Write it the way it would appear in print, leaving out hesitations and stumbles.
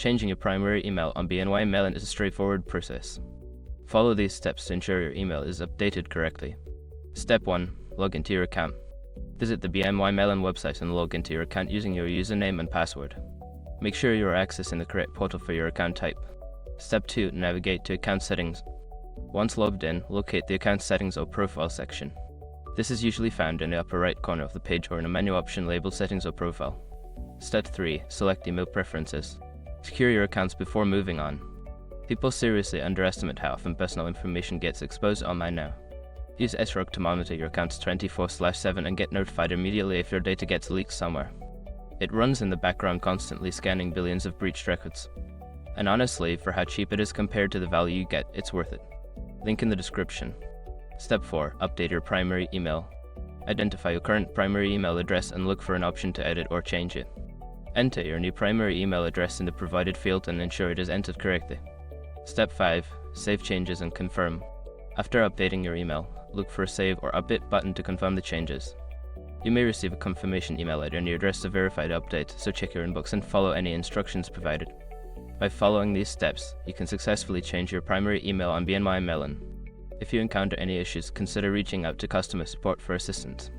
Changing your primary email on BNY Mellon is a straightforward process. Follow these steps to ensure your email is updated correctly. Step 1. Log into your account. Visit the BNY Mellon website and log into your account using your username and password. Make sure you are accessing the correct portal for your account type. Step 2. Navigate to Account Settings. Once logged in, locate the Account Settings or Profile section. This is usually found in the upper right corner of the page or in a menu option labeled Settings or Profile. Step 3. Select Email Preferences. Secure your accounts before moving on. People seriously underestimate how often personal information gets exposed online now. Use SROG to monitor your accounts 24/7 and get notified immediately if your data gets leaked somewhere. It runs in the background constantly scanning billions of breached records. And honestly, for how cheap it is compared to the value you get, it's worth it. Link in the description. Step 4. Update your primary email. Identify your current primary email address and look for an option to edit or change it. Enter your new primary email address in the provided field and ensure it is entered correctly. Step 5. Save changes and confirm. After updating your email, look for a Save or Update button to confirm the changes. You may receive a confirmation email at your new address to verify the update, so check your inbox and follow any instructions provided. By following these steps, you can successfully change your primary email on BNY Mellon. If you encounter any issues, consider reaching out to customer support for assistance.